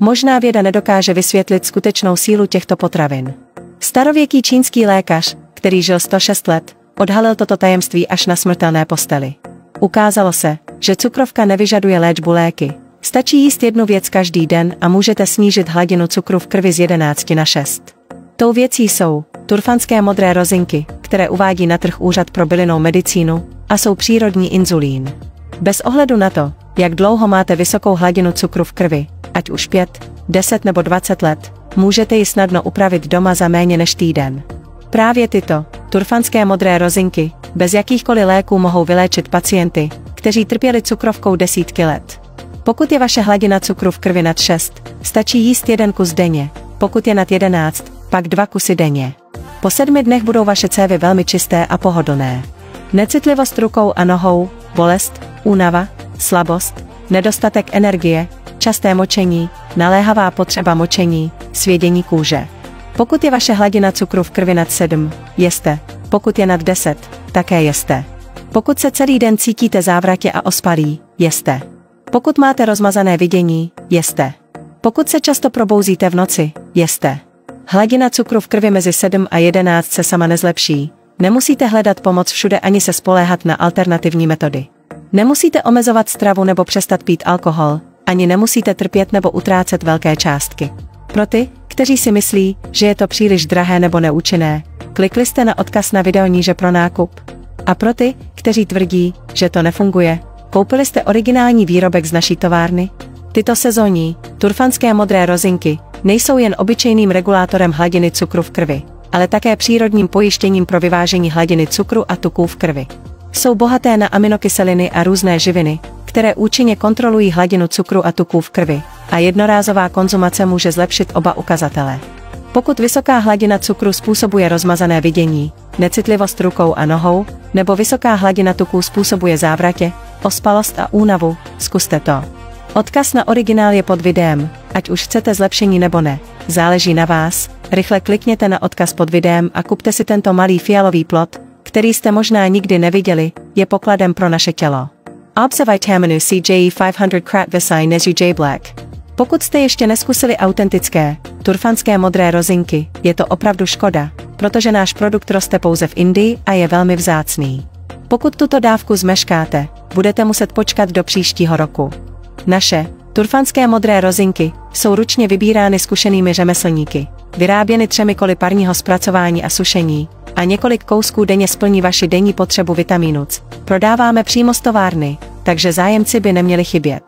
Možná věda nedokáže vysvětlit skutečnou sílu těchto potravin. Starověký čínský lékař, který žil 106 let, odhalil toto tajemství až na smrtelné posteli. Ukázalo se, že cukrovka nevyžaduje léčbu léky. Stačí jíst jednu věc každý den a můžete snížit hladinu cukru v krvi z 11 na 6. Tou věcí jsou turfanské modré rozinky, které uvádí na trh Úřad pro bylinnou medicínu, a jsou přírodní inzulín. Bez ohledu na to, jak dlouho máte vysokou hladinu cukru v krvi, ať už 5, 10 nebo 20 let, můžete ji snadno upravit doma za méně než týden. Právě tyto turfanské modré rozinky bez jakýchkoliv léků mohou vyléčit pacienty, kteří trpěli cukrovkou desítky let. Pokud je vaše hladina cukru v krvi nad 6, stačí jíst 1 kus denně, pokud je nad 11, pak 2 kusy denně. Po 7 dnech budou vaše cévy velmi čisté a pohodlné. Necitlivost rukou a nohou, bolest, únava, slabost, nedostatek energie, časté močení, naléhavá potřeba močení, svědění kůže. Pokud je vaše hladina cukru v krvi nad 7, jeste, pokud je nad 10, také jeste. Pokud se celý den cítíte závratě a ospalí, jeste. Pokud máte rozmazané vidění, jeste. Pokud se často probouzíte v noci, jeste. Hladina cukru v krvi mezi 7 a 11 se sama nezlepší. Nemusíte hledat pomoc všude ani se spoléhat na alternativní metody. Nemusíte omezovat stravu nebo přestat pít alkohol, ani nemusíte trpět nebo utrácet velké částky. Pro ty, kteří si myslí, že je to příliš drahé nebo neúčinné, klikli jste na odkaz na video níže pro nákup. A pro ty, kteří tvrdí, že to nefunguje, koupili jste originální výrobek z naší továrny? Tyto sezónní, turfanské modré rozinky, nejsou jen obyčejným regulátorem hladiny cukru v krvi, ale také přírodním pojištěním pro vyvážení hladiny cukru a tuků v krvi. Jsou bohaté na aminokyseliny a různé živiny, které účinně kontrolují hladinu cukru a tuků v krvi, a jednorázová konzumace může zlepšit oba ukazatele. Pokud vysoká hladina cukru způsobuje rozmazané vidění, necitlivost rukou a nohou, nebo vysoká hladina tuků způsobuje závratě, ospalost a únavu, zkuste to. Odkaz na originál je pod videem, ať už chcete zlepšení nebo ne, záleží na vás, rychle klikněte na odkaz pod videem a kupte si tento malý fialový plod, který jste možná nikdy neviděli, je pokladem pro naše tělo. Observitaminu CJ 500 Kratvisai Nezuj Black. Pokud jste ještě neskusili autentické, turfanské modré rozinky, je to opravdu škoda, protože náš produkt roste pouze v Indii a je velmi vzácný. Pokud tuto dávku zmeškáte, budete muset počkat do příštího roku. Naše turfanské modré rozinky jsou ručně vybírány zkušenými řemeslníky, vyráběny 3 koly parního zpracování a sušení, a několik kousků denně splní vaši denní potřebu vitamínů C. Prodáváme přímo z továrny, takže zájemci by neměli chybět.